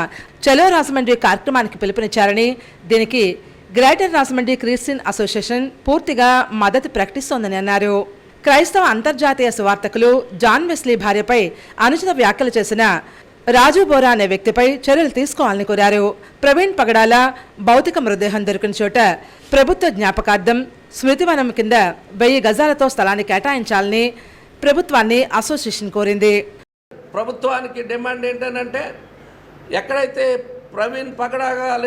చలో రాజమండ్రి కార్యక్రమానికి పిలుపునిచ్చారని, దీనికి గ్రేటర్ రాజమండ్రి క్రిస్టియన్ అసోసియేషన్ పూర్తిగా మద్దతు ప్రకటిస్తోందని అన్నారు. క్రైస్తవ అంతర్జాతీయ సువార్తకులు జాన్ వెస్లీ భార్యపై అనుచిత వ్యాఖ్యలు చేసిన రాజు బోరా అనే వ్యక్తిపై చర్యలు తీసుకోవాలని కోరారు. ప్రవీణ్ పగడాల భౌతిక మృతదేహం దొరికిన చోట ప్రభుత్వ జ్ఞాపకార్థం స్మృతివనం కింద 1000 గజాలతో స్థలాన్ని కేటాయించాలని ప్రభుత్వాన్ని అసోసియేషన్ కోరింది. ప్రభుత్వానికి డిమాండ్ ఏంటంటే ఎక్కడైతే ప్రవీణ్ పగడాల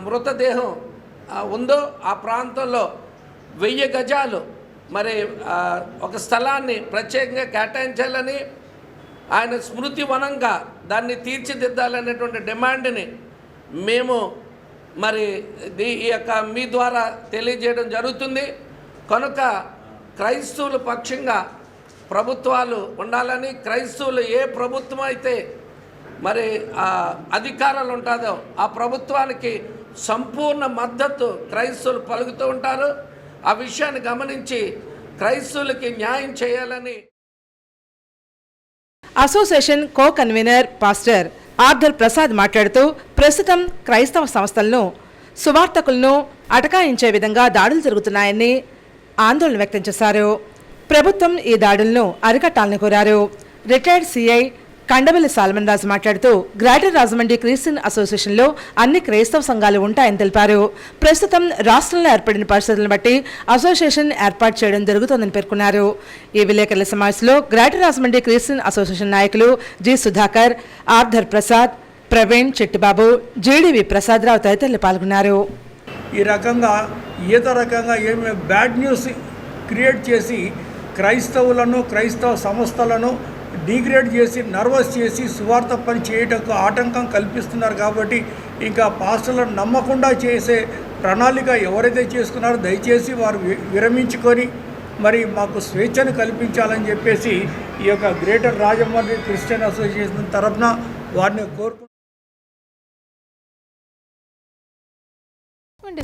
మృతదేహం ఉందో ఆ ప్రాంతంలో 1000 గజాలు మరి ఒక స్థలాన్ని ప్రత్యేకంగా కేటాయించాలని, ఆయన స్మృతి వనంగా దాన్ని తీర్చిదిద్దాలనేటువంటి డిమాండ్ని మేము మరి ఈ యొక్క మీ ద్వారా తెలియజేయడం జరుగుతుంది. కనుక క్రైస్తవుల పక్షంగా ప్రభుత్వాలు ఉండాలని, క్రైస్తవులు ఏ ప్రభుత్వం అయితే మరి అధికారాలు ఉంటుందో ఆ ప్రభుత్వానికి సంపూర్ణ మద్దతు క్రైస్తవులు పలుకుతూ ఉంటారు. ఆ విషయాన్ని గమనించి క్రైస్తవులకి న్యాయం చేయాలని association co convener pastor Arthur Prasad మాట్లాడుతూ ప్రస్తుతం క్రైస్తవ సంస్థలను సువార్తకులను అటకాయించే విధంగా దాడులు జరుగుతున్నాయని ఆందోళన వ్యక్తం చేశారు. ప్రభుత్వం ఈ దాడులను అరికట్టాలని కోరారు. రిటైర్డ్ సిఐ కండవల్లి సాల్మన్ రాజు మాట్లాడుతూ గ్రేటర్ రాజమండ్రి క్రిస్టియన్ అసోసియేషన్లో అన్ని క్రైస్తవ సంఘాలు ఉంటాయని తెలిపారు. ప్రస్తుతం రాష్ట్రంలో ఏర్పడిన పరిస్థితులను బట్టి అసోసియేషన్ ఏర్పాటు చేయడం జరుగుతోందని పేర్కొన్నారు. ఈ విలేకరుల సమావేశంలో గ్రేటర్ రాజమండ్రి క్రిస్టియన్ అసోసియేషన్ నాయకులు జి సుధాకర్, ఆర్థర్ ప్రసాద్, ప్రవీణ్, చెట్టిబాబు, జేడీవి ప్రసాదరావు తదితరులు పాల్గొన్నారు. ఈ రకంగా ఏమి బ్యాడ్ న్యూస్ క్రియేట్ చేసి క్రైస్తవులను, క్రైస్తవ సంస్థలను డిగ్రేడ్ చేసి, నర్వస్ చేసి సువార్త పని చేయటకు ఆటంకం కల్పిస్తున్నారు. కాబట్టి ఇంకా పాస్టర్లను నమ్మకుండా చేసే ప్రణాళిక ఎవరైతే చేసుకున్నారో దయచేసి వారు విరమించుకొని మరి మాకు స్వేచ్ఛను కల్పించాలని చెప్పేసి ఈ యొక్క గ్రేటర్ రాజమండ్రి క్రిస్టియన్ అసోసియేషన్ తరఫున వారిని కోరుకుంటున్నాను.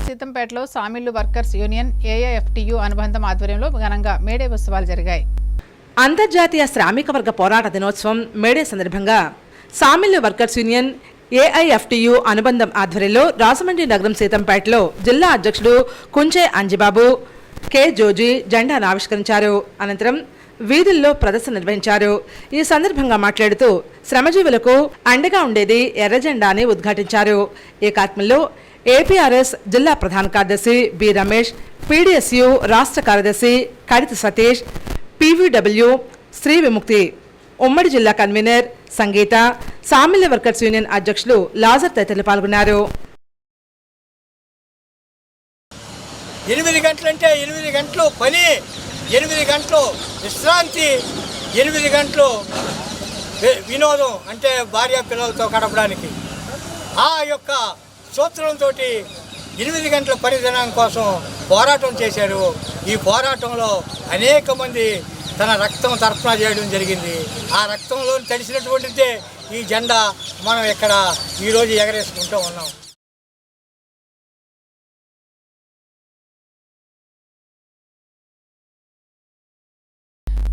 సీతంపేటలో సామిళ్లు వర్కర్స్ యూనియన్ ఏఐఎఫ్టియు అనుబంధం ఆధ్వర్యంలో ఘనంగా మేడే ఉత్సవాలు జరిగాయి. అంతర్జాతీయ శ్రామిక వర్గ పోరాట దినోత్సవం మేడే సందర్భంగా సామిళ్లు వర్కర్స్ యూనియన్ ఏఐఎఫ్టియు అనుబంధం ఆధ్వర్యంలో రాజమండ్రి నగరం సీతంపేటలో జిల్లా అధ్యక్షుడు కుంచే అంజిబాబు, కె జోజీ జెండాను ఆవిష్కరించారు. అనంతరం వీధుల్లో ప్రదర్శన నిర్వహించారు. ఈ సందర్భంగా మాట్లాడుతూ శ్రమజీవులకు అండగా ఉండేది ఎర్ర జెండా అని ఉద్ఘాటించారు. ఈ కార్యక్రమంలో ఏపీఆర్ఎస్ జిల్లా ప్రధాన కార్యదర్శి బి రమేష్, పీడీఎస్యు రాష్ట్ర కార్యదర్శి కడితి సతీష్, పీవీడబ్ల్యూ శ్రీ విముక్తి ఉమ్మడి జిల్లా కన్వీనర్ సంగీత, సామిళ్ల వర్కర్స్ యూనియన్ అధ్యక్షులు లాజర్ తదితరులు పాల్గొన్నారు. 8 గంటలంటే 8 గంటలు పని, 8 గంటలు విశ్రాంతి, 8 గంటలు వినోదం అంటే భార్య పిల్లలతో గడపడానికి. ఆ యొక్క సూత్రంతో 8 గంటల పనిదినం కోసం పోరాటం చేశారు. ఈ పోరాటంలో అనేక మంది తన రక్తం తర్పణ చేయడం జరిగింది. ఆ రక్తంలో తడిసినటువంటిదే ఈ జెండా మనం ఇక్కడ ఈరోజు ఎగరేసుకుంటూ ఉన్నాం.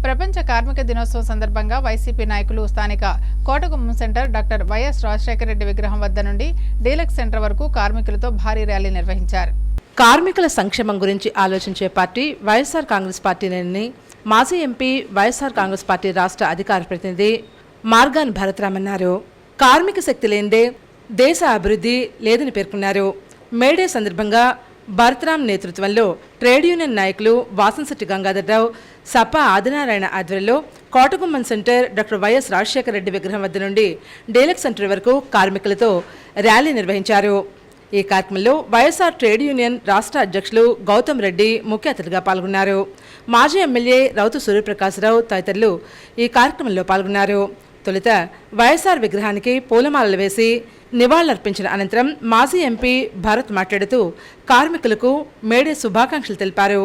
ప్రపంచ కార్మిక దినోత్సవం సందర్భంగా వైసీపీ నాయకులు స్థానిక Kotagummam centre doctor YS Rajasekhara Reddy విగ్రహం వద్ద నుండి డీలక్స్ సెంటర్ వరకు కార్మికులతో భారీ ర్యాలీ నిర్వహించారు. కార్మికుల సంక్షేమం గురించి ఆలోచించే పార్టీ వైఎస్ఆర్ కాంగ్రెస్ పార్టీని మాజీ ఎంపీ వైఎస్ఆర్ కాంగ్రెస్ పార్టీ రాష్ట్ర అధికార ప్రతినిధి మార్గాన్ భరత్రామ్ అన్నారు. కార్మిక శక్తి లేనిదే దేశ అభివృద్ధి లేదని పేర్కొన్నారు. మేడే సందర్భంగా భరత్రామ్ నేతృత్వంలో ట్రేడ్ యూనియన్ నాయకులు వాసంశెట్టి గంగాధర్రావు, సపా ఆదినారాయణ ఆధ్వర్యంలో Kotagummam centre doctor YS Rajasekhara Reddy విగ్రహం వద్ద నుండి డీలక్స్ సెంటర్ వరకు కార్మికులతో ర్యాలీ నిర్వహించారు. ఈ కార్యక్రమంలో వైఎస్ఆర్ ట్రేడ్ యూనియన్ రాష్ట్ర అధ్యక్షులు గౌతమ్ రెడ్డి ముఖ్య అతిథిగా పాల్గొన్నారు. మాజీ ఎమ్మెల్యే రౌతు సూర్యప్రకాశరావు తదితరులు ఈ కార్యక్రమంలో పాల్గొన్నారు. తొలుత వైఎస్ఆర్ విగ్రహానికి పూలమాలలు వేసి నివాళులర్పించిన అనంతరం మాజీ ఎంపీ భరత్ మాట్లాడుతూ కార్మికులకు మేడే శుభాకాంక్షలు తెలిపారు.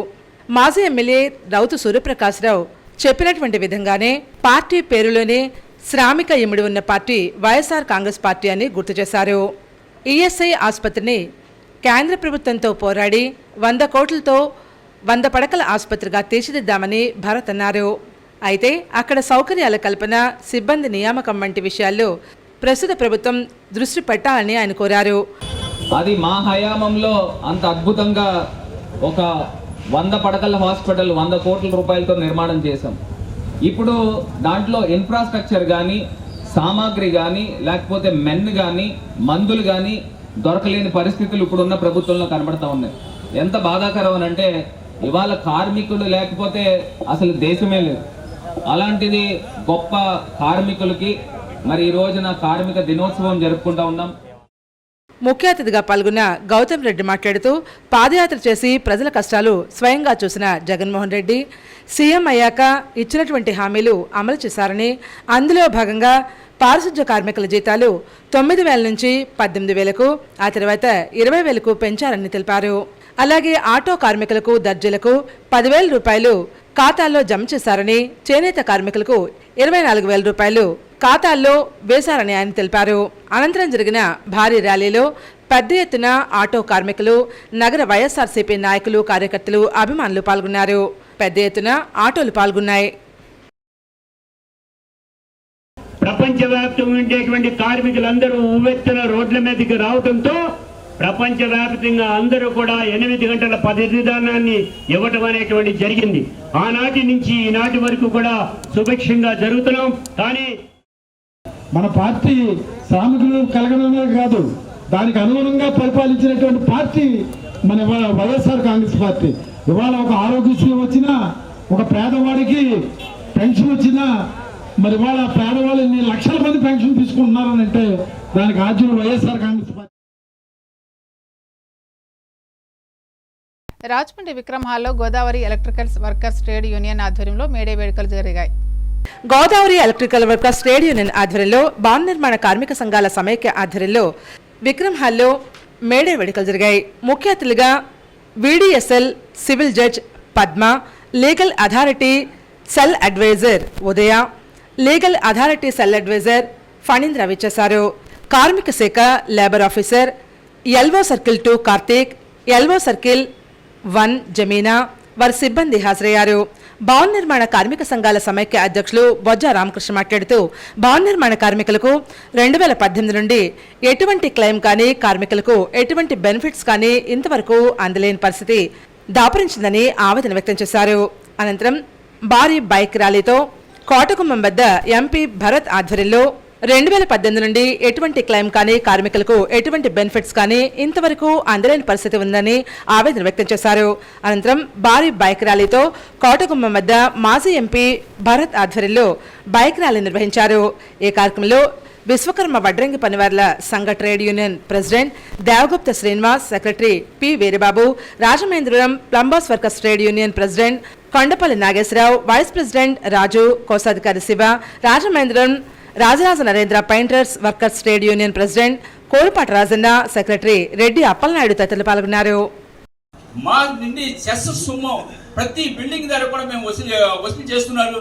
మాజీ ఎమ్మెల్యే రౌతు సూర్యప్రకాశ్రావు చెప్పినటువంటి విధంగానే పార్టీ పేరులోనే శ్రామిక ఇమిడి ఉన్న పార్టీ వైఎస్ఆర్ కాంగ్రెస్ పార్టీ అని గుర్తు చేశారు. ఈఎస్ఐ ఆసుపత్రిని కేంద్ర ప్రభుత్వంతో పోరాడి 100 కోట్లతో 100 పడకల ఆసుపత్రిగా తీర్చిదిద్దామని భరత్ అన్నారు. అయితే అక్కడ సౌకర్యాల కల్పన, సిబ్బంది నియామకం వంటి విషయాల్లో ప్రస్తుత ప్రభుత్వం దృష్టి పెట్టాలని ఆయన కోరారు. అది మా హయాంలో అంత అద్భుతంగా ఒక 100 పడకల హాస్పిటల్ 100 కోట్ల రూపాయలతో నిర్మాణం చేశాం. ఇప్పుడు దాంట్లో ఇన్ఫ్రాస్ట్రక్చర్ కానీ, సామాగ్రి కానీ, లేకపోతే మెన్ కానీ, మందులు కానీ దొరకలేని పరిస్థితులు ఇప్పుడున్న ప్రభుత్వంలో కనబడతా ఉన్నాయి. ఎంత బాధాకరం అని అంటే ఇవాళ కార్మికులు లేకపోతే అసలు దేశమే లేదు. అలాంటిది గొప్ప కార్మికులకి మరి ఈ రోజున కార్మిక దినోత్సవం జరుపుకుంటా ఉన్నాం. ముఖ్య అతిథిగా పాల్గొన్న గౌతమ్ రెడ్డి మాట్లాడుతూ పాదయాత్ర చేసి ప్రజల కష్టాలు స్వయంగా చూసిన జగన్మోహన్ రెడ్డి సీఎం అయ్యాక ఇచ్చినటువంటి హామీలు అమలు చేశారని, అందులో భాగంగా పారిశుధ్య కార్మికుల జీతాలు 9,000 నుంచి 18,000కు, ఆ తర్వాత 20,000కు పెంచారని తెలిపారు. అలాగే ఆటో కార్మికులకు, దర్జీలకు 10,000 రూపాయలు ఖాతాల్లో జమ చేశారని, చేనేత కార్మికులకు 24,000 రూపాయలు ఖాతాల్లో వేశారని ఆయన తెలిపారు. అనంతరం జరిగిన భారీ ర్యాలీలో పెద్ద ఎత్తున ఆటో కార్మికులు, నగర వైఎస్ఆర్సీపీ నాయకులు, కార్యకర్తలు, అభిమానులు పాల్గొన్నారు. పెద్ద ఎత్తున ఆటోలు పాల్గొన్నాయి. ప్రపంచవ్యాప్తంగా ఉండేటువంటి కార్మికులందరూ ఉవ్వెత్తున రోడ్ల మీదకి రావడంతో ప్రపంచవ్యాప్తంగా అందరూ కూడా 8 గంటల పని విధానాన్ని ఇవ్వటం అనేటువంటి జరిగింది. ఆనాటి నుంచి ఈనాటి వరకు కూడా సుభిక్షంగా జరుగుతున్నాం. కానీ మన పార్టీ శ్రామికులు కలగడమే కాదు, దానికి అనుగుణంగా పరిపాలించినటువంటి పార్టీ మన వైఎస్ఆర్ కాంగ్రెస్ పార్టీ. ఇవాళ ఒక ఆరోగ్యశ్రీ వచ్చినా, ఒక పేదవాడికి పెన్షన్ వచ్చినా, మరి ఇవాళ పేదవాళ్ళు ఇన్ని లక్షల మంది పెన్షన్ తీసుకుంటున్నారని అంటే దానికి ఆద్యులు వైఎస్ఆర్ కాంగ్రెస్ పార్టీ. రాజమండ్రి విక్రమ్ హాల్లో Godavari electricals workers trade union ఆధ్వర్యంలో మేడే వేడుకలు జరిగాయి. Godavari electrical workers trade union ఆధ్వర్యంలో భవన నిర్మాణ కార్మిక సంఘాల సమైక్య ఆధ్వర్యంలో విక్రమ్ హాల్లో మేడే వేడుకలు జరిగాయి. ముఖ్య అతిథులుగా VDSL civil judge Padma, legal authority cell adviser Udaya, legal authority cell adviser Phanindra విచ్చేశారు. కార్మిక శాఖ labour officer LO circle 2 Karthik, LO circle 1 Jameena వారి సిబ్బంది హాజరయ్యారు. భవన నిర్మాణ కార్మిక సంఘాల సమైక్య అధ్యక్షులు బొజ్జ రామకృష్ణ మాట్లాడుతూ భవన నిర్మాణ కార్మికులకు 2018 నుండి ఎటువంటి క్లెయిమ్ కానీ, కార్మికులకు ఎటువంటి బెనిఫిట్స్ కానీ ఇంతవరకు అందలేని పరిస్థితి దాపురించిందని ఆవేదన వ్యక్తం చేశారు. అనంతరం భారీ బైక్ ర్యాలీతో కోటగుమ్మం వద్ద ఎంపీ భరత్ ఆధ్వర్యంలో 2018 నుండి ఎటువంటి క్లెయిమ్ కానీ, కార్మికులకు ఎటువంటి బెనిఫిట్స్ కానీ ఇంతవరకు అందలేని పరిస్థితి ఉందని ఆవేదన వ్యక్తం చేశారు. అనంతరం భారీ బైక్ ర్యాలీతో కోటగుమ్మం వద్ద మాజీ ఎంపీ భరత్ ఆధ్వర్యంలో బైక్ ర్యాలీ నిర్వహించారు. ఈ కార్యక్రమంలో విశ్వకర్మ వడ్రంగి పనివార్ల సంఘ trade union president Devagupta Srinivas, secretary P Veerababu, Rajamahendravaram plumbers workers trade union president Kondapalli Nageswararao, vice president Raju, కోశాధికారి Siva, Rajamahendravaram Rajaraja Narendra painters workers trade union president Korupati Rajanna, secretary Reddy Appalanaidu తదితరులు పాల్గొన్నారు. మా నుండి సెస్ సొమ్ము ప్రతి బిల్డింగ్ దగ్గర కూడా మేము వసూలు చేస్తున్నారు.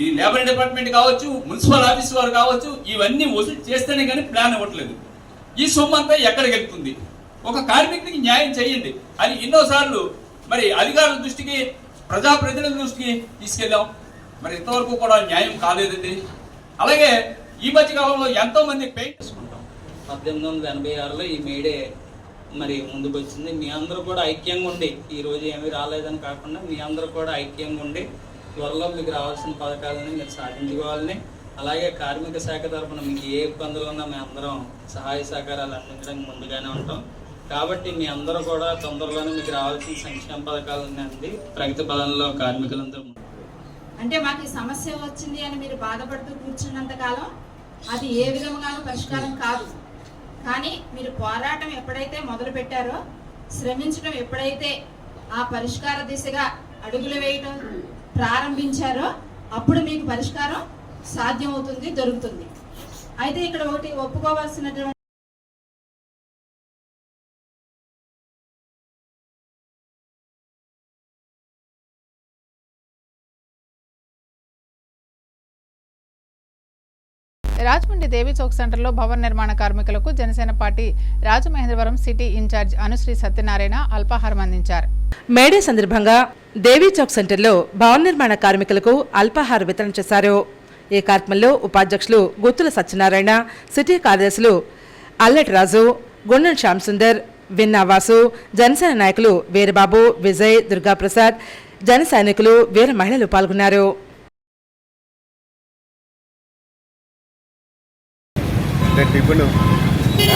ఈ లేబర్ డిపార్ట్మెంట్ కావచ్చు, మున్సిపల్ ఆఫీస్ వారు కావచ్చు, ఇవన్నీ వసూలు చేస్తేనే కానీ ప్లాన్ ఇవ్వట్లేదు. ఈ సొమ్ము అంతా ఎక్కడికి వెళ్తుంది? ఒక కార్మికుడికి న్యాయం చేయండి అని ఎన్నోసార్లు మరి అధికారుల దృష్టికి, ప్రజాప్రతినిధుల దృష్టికి తీసుకెళ్ళాం. మరి ఇంతవరకు కూడా న్యాయం కాలేదండి. అలాగే ఈ మధ్య కాలంలో ఎంతో మంది పెయింట్ చేసుకుంటాం. 1886లో ఈ మేడే మరి ముందుకు వచ్చింది. మీ అందరూ కూడా ఐక్యంగా ఉండి, ఈ రోజు ఏమీ రాలేదని కాకుండా మీ అందరూ కూడా ఐక్యంగా ఉండి త్వరలో మీకు రావాల్సిన పథకాలని మీరు సాధించుకోవాలని, అలాగే కార్మిక శాఖ తరఫున మీకు ఏ ఇబ్బందులు ఉన్నా మేము అందరం సహాయ సహకారాలు అందించడానికి ముందుగానే ఉంటాం. కాబట్టి మీ అందరూ కూడా తొందరలోనే మీకు రావాల్సిన సంక్షేమ పథకాలన్నీ అంది ప్రగతి పదంలో కార్మికులందరూ. అంటే మాకు ఈ సమస్య వచ్చింది అని మీరు బాధపడుతూ కూర్చున్నంత కాలం అది ఏ విధంగానూ పరిష్కారం కాదు. కానీ మీరు పోరాటం ఎప్పుడైతే మొదలు పెట్టారో, శ్రమించడం ఎప్పుడైతే ఆ పరిష్కార దిశగా అడుగులు వేయడం ప్రారంభించారో, అప్పుడు మీకు పరిష్కారం సాధ్యం అవుతుంది, దొరుకుతుంది. అయితే ఇక్కడ ఒకటి ఒప్పుకోవాల్సినటువంటి రాజమండ్రి దేవి చౌక్ సెంటర్లో భవన నిర్మాణ కార్మికులకు Janasena party Rajamahendravaram city in charge Anushree Satyanarayana అల్పాహారం అందించారు. మేడే సందర్భంగా దేవి చౌక్ సెంటర్లో భవన నిర్మాణ కార్మికులకు అల్పాహార వితరణ చేశారు. ఈ కార్యక్రమంలో ఉపాధ్యక్షులు గుత్తుల సత్యనారాయణ, సిటీ కార్యదర్శులు అల్లటి రాజు, గుండెం శ్యామ్ సుందర్, విన్నావాసు, జనసేన నాయకులు వీరబాబు, విజయ్, దుర్గాప్రసాద్, జన సైనికులు, వీర మహిళలు పాల్గొన్నారు. టిఫిన్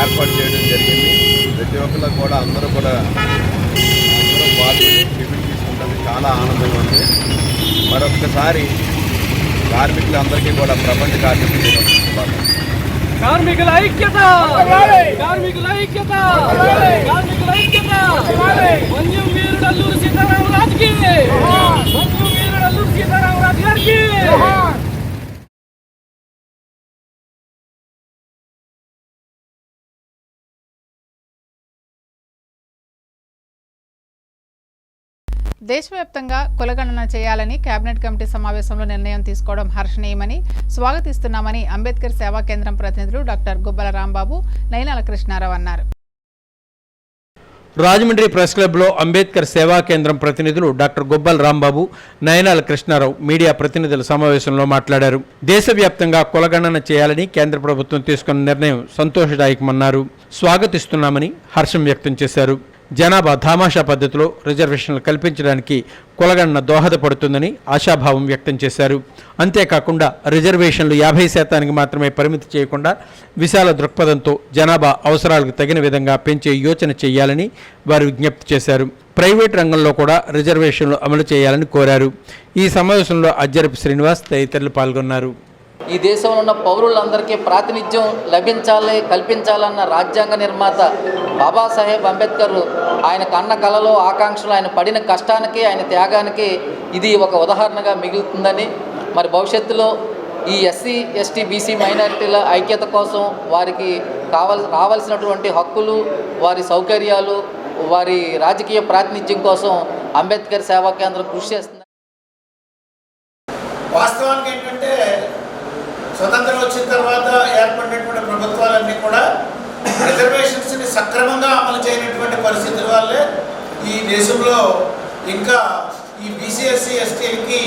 ఏర్పాటు చేయడం జరిగింది. ప్రతి ఒక్కరు కూడా అందరూ పాల్గొని టిఫిన్ తీసుకుంటానికి చాలా ఆనందంగా ఉంది. మరొకసారి కార్మికులందరికీ కూడా ప్రపంచ కార్మికుల దినోత్సవ శుభాకాంక్షలు. కార్మికుల ఐక్యత, కార్మికుల ఐక్యత, కార్మికుల ఐక్యత. వంద్యం వీరుడు అల్లూరి సీతారామరాజుకి, వంద్యం వీరుడు అల్లూరి సీతారామరాజు గారికి. దేశవ్యాప్తంగా కులగణన చేయాలని కేబినెట్ కమిటీ సమావేశంలో నిర్ణయం తీసుకోవడం హర్షణీయమని స్వాగతిస్తున్నామని అంబేద్కర్ సేవా కేంద్రం ప్రతినిధులు డాక్టర్ గుబ్బల రాంబాబు, నైనాల కృష్ణారావు అన్నారు. రాజమండ్రి ప్రెస్ క్లబ్లో అంబేద్కర్ సేవా కేంద్రం ప్రతినిధులు డాక్టర్ గుబ్బల రాంబాబు, నయనాల కృష్ణారావు మీడియా ప్రతినిధుల సమావేశంలో మాట్లాడారు. దేశవ్యాప్తంగా కులగణన చేయాలని కేంద్ర ప్రభుత్వం తీసుకున్న నిర్ణయం సంతోషదాయకమన్నారు. స్వాగతిస్తున్నామని హర్షం వ్యక్తం చేశారు. జనాభా ధామాషా పద్ధతిలో రిజర్వేషన్లు కల్పించడానికి కులగణన దోహదపడుతుందని ఆశాభావం వ్యక్తం చేశారు. అంతేకాకుండా రిజర్వేషన్లు 50% మాత్రమే పరిమితి చేయకుండా విశాల దృక్పథంతో జనాభా అవసరాలకు తగిన విధంగా పెంచే యోచన చేయాలని వారు విజ్ఞప్తి చేశారు. ప్రైవేట్ రంగంలో కూడా రిజర్వేషన్లు అమలు చేయాలని కోరారు. ఈ సమావేశంలో అజ్జరపు శ్రీనివాస్ తదితరులు పాల్గొన్నారు. ఈ దేశంలో ఉన్న పౌరులందరికీ ప్రాతినిధ్యం కల్పించాలన్న రాజ్యాంగ నిర్మాత బాబాసాహెబ్ అంబేద్కర్ ఆయన కన్న కలలో, ఆకాంక్షలు, ఆయన పడిన కష్టానికి, ఆయన త్యాగానికి ఇది ఒక ఉదాహరణగా మిగులుతుందని, మరి భవిష్యత్తులో ఈ ఎస్సీ, ఎస్టీ, బీసీ మైనారిటీల ఐక్యత కోసం వారికి రావాల్సినటువంటి హక్కులు, వారి సౌకర్యాలు, వారి రాజకీయ ప్రాతినిధ్యం కోసం అంబేద్కర్ సేవా కేంద్రం కృషి చేస్తుంది. వాస్తవానికి ఏంటంటే స్వతంత్రం వచ్చిన తర్వాత ఏర్పడినటువంటి ప్రభుత్వాలన్నీ కూడా రిజర్వేషన్స్ని సక్రమంగా అమలు చేయనటువంటి పరిస్థితుల వల్లే ఈ దేశంలో ఇంకా ఈ బీసీ, ఎస్సీ, ఎస్టీలకి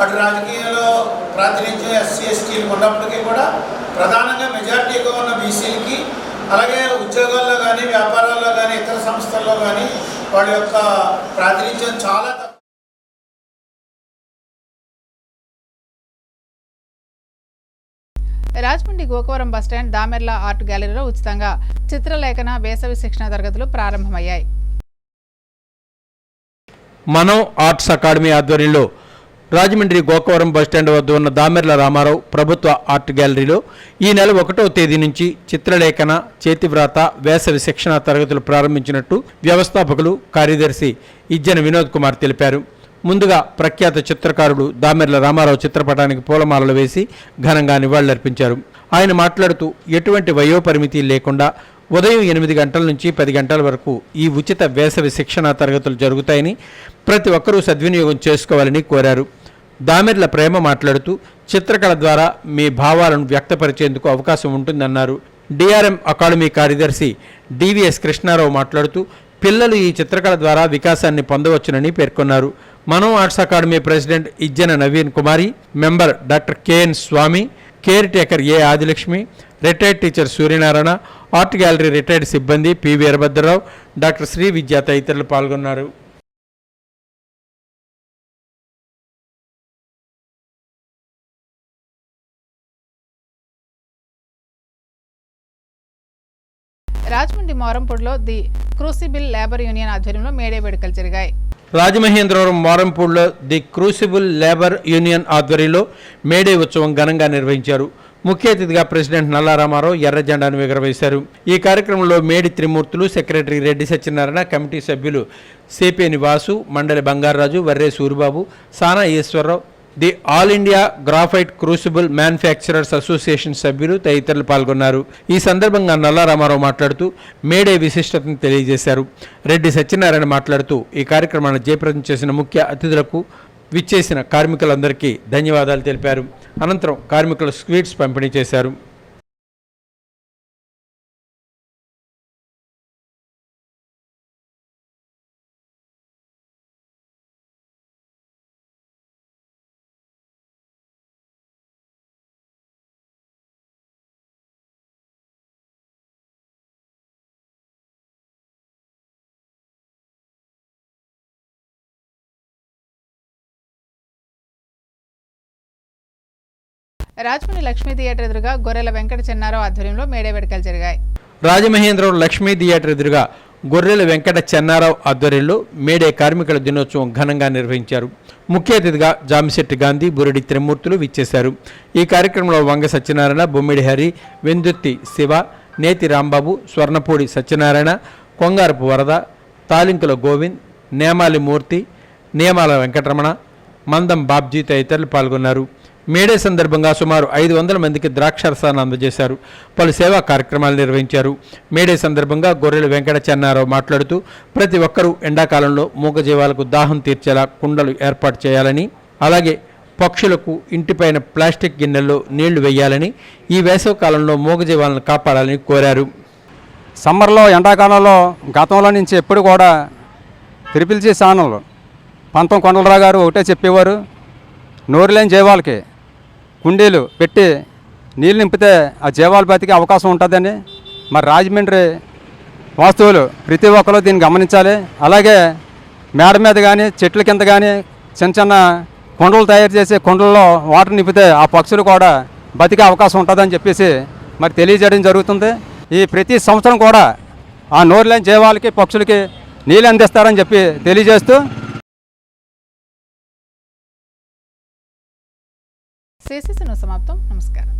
అటు రాజకీయాల్లో ప్రాతినిధ్యం ఎస్సీ, ఎస్టీలకు ఉన్నప్పటికీ కూడా ప్రధానంగా మెజారిటీగా ఉన్న బీసీలకి, అలాగే ఉద్యోగాల్లో కానీ, వ్యాపారాల్లో కానీ, ఇతర సంస్థల్లో కానీ వాళ్ళ యొక్క ప్రాతినిధ్యం చాలా తక్కువ. రాజమండ్రి గోకవరం బస్టాండ్ దామెర్ల ఆర్ట్ గ్యాలరీలో ఉచితంగా చిత్రలేఖన వేసవి శిక్షణ తరగతులు ప్రారంభమయ్యాయి. మనం ఆర్ట్స్ అకాడమీ ఆధ్వర్యంలో రాజమండ్రి గోకవరం బస్టాండ్ వద్ద ఉన్న దామెర్ల రామారావు ప్రభుత్వ ఆర్ట్ గ్యాలరీలో ఈ నెల 1వ తేదీ నుంచి చిత్రలేఖన, చేతివ్రాత, వేసవి శిక్షణ తరగతులు ప్రారంభించినట్టు వ్యవస్థాపకులు, కార్యదర్శి ఇజ్జన వినోద్ కుమార్ తెలిపారు. ముందుగా ప్రఖ్యాత చిత్రకారుడు దామెర్ల రామారావు చిత్రపటానికి పూలమాలలు వేసి ఘనంగా నివాళులర్పించారు. ఆయన మాట్లాడుతూ ఎటువంటి వయోపరిమితి లేకుండా ఉదయం 8 గంటల నుంచి 10 గంటల వరకు ఈ ఉచిత వేసవి శిక్షణ తరగతులు జరుగుతాయని, ప్రతి ఒక్కరూ సద్వినియోగం చేసుకోవాలని కోరారు. దామెర్ల ప్రేమ మాట్లాడుతూ చిత్రకళ ద్వారా మీ భావాలను వ్యక్తపరిచేందుకు అవకాశం ఉంటుందన్నారు. డిఆర్ఎం అకాడమీ కార్యదర్శి డివిఎస్ కృష్ణారావు మాట్లాడుతూ పిల్లలు ఈ చిత్రకళ ద్వారా వికాసాన్ని పొందవచ్చునని పేర్కొన్నారు. మనం arts academy president Izzana Naveen Kumari, member doctor KN Swamy, care taker A Adilakshmi, retired teacher Suryanarayana, art gallery retired సిబ్బంది పి వీరభద్రరావు, డాక్టర్ శ్రీ విద్యా తదితరులు పాల్గొన్నారు. రాజమండ్రి మోరంపూడిలో ది క్రూసిబుల్ లేబర్ యూనియన్ ఆధ్వర్యంలో మేడే వేడుకలు జరిగాయి. రాజమహేంద్రవరం మోరంపూడిలో ది క్రూసిబుల్ లేబర్ యూనియన్ ఆధ్వర్యంలో మేడే ఉత్సవం ఘనంగా నిర్వహించారు. ముఖ్య అతిథిగా ప్రెసిడెంట్ నల్లా రామారావు ఎర్ర జెండాను ఎగురవేశారు. ఈ కార్యక్రమంలో మేడి త్రిమూర్తులు, సెక్రటరీ రెడ్డి సత్యనారాయణ, కమిటీ సభ్యులు Sepeni Vasu, Mandali Bangararaju, Varre Suribabu, Sana Eswararao, the all India graphite crucible manufacturers association సభ్యులు తదితరులు పాల్గొన్నారు. ఈ సందర్భంగా నల్లా రామారావు మాట్లాడుతూ మేడే విశిష్టతను తెలియజేశారు. రెడ్డి సత్యనారాయణ మాట్లాడుతూ ఈ కార్యక్రమాన్ని జయప్రదం చేసిన ముఖ్య అతిథులకు విచ్చేసిన కార్మికులందరికీ ధన్యవాదాలు తెలిపారు. అనంతరం కార్మికులు స్వీట్స్ పంపిణీ చేశారు. రాజమండ్రి లక్ష్మీ థియేటర్ ఎదురుగా గొర్రెల వెంకట చెన్నారావు ఆధ్వర్యంలో మేడే వేడుకలు జరిగాయి. రాజమహేంద్రం లక్ష్మీ థియేటర్ ఎదురుగా గొర్రెల వెంకట చెన్నారావు ఆధ్వర్యంలో మేడే కార్మికుల దినోత్సవం ఘనంగా నిర్వహించారు. ముఖ్య అతిథిగా జామిశెట్టి గాంధీ, బురడి త్రిమూర్తులు విచ్చేశారు. ఈ కార్యక్రమంలో వంగ సత్యనారాయణ, బొమ్మిడి హరి, వెందుర్తి శివ, నేతి రాంబాబు, స్వర్ణపూడి సత్యనారాయణ, కొంగారపు వరద, తాలింకుల గోవింద్, నేమాలి మూర్తి, నియమాల వెంకటరమణ, మందం బాబ్జీ తదితరులు పాల్గొన్నారు. మేడే సందర్భంగా సుమారు 500 మందికి ద్రాక్షారసాన్ని అందజేశారు. పలు సేవా కార్యక్రమాలు నిర్వహించారు. మేడే సందర్భంగా గొర్రెల వెంకట చెన్నారావు మాట్లాడుతూ ప్రతి ఒక్కరూ ఎండాకాలంలో మూగజీవాలకు దాహం తీర్చేలా కుండలు ఏర్పాటు చేయాలని, అలాగే పక్షులకు ఇంటిపైన ప్లాస్టిక్ గిన్నెల్లో నీళ్లు వేయాలని, ఈ వేసవికాలంలో మూగజీవాలను కాపాడాలని కోరారు. సమ్మర్లో ఎండాకాలంలో గతంలో నుంచి ఎప్పుడు కూడా త్రిపిల్సీ ఛానల్ పంతం కొండలరావు గారు ఒకటే చెప్పేవారు, నోరు లేని జీవాలకి కుండీలు పెట్టి నీళ్ళు నింపితే ఆ జీవాలు బతికే అవకాశం ఉంటుందని. మరి రాజమండ్రి వాస్తువులు ప్రతి ఒక్కరూ దీన్ని గమనించాలి. అలాగే మేడ మీద కానీ చెట్ల కింద కానీ చిన్న చిన్న కొండలు తయారు చేసి కొండల్లో వాటర్ నింపితే ఆ పక్షులు కూడా బతికే అవకాశం ఉంటుందని చెప్పేసి మరి తెలియజేయడం జరుగుతుంది. ఈ ప్రతి సంవత్సరం కూడా ఆ నోరు లేని జీవాలకి పక్షులకి నీళ్ళు అందిస్తారని చెప్పి తెలియజేస్తూ సమాప్తం. నమస్కారం.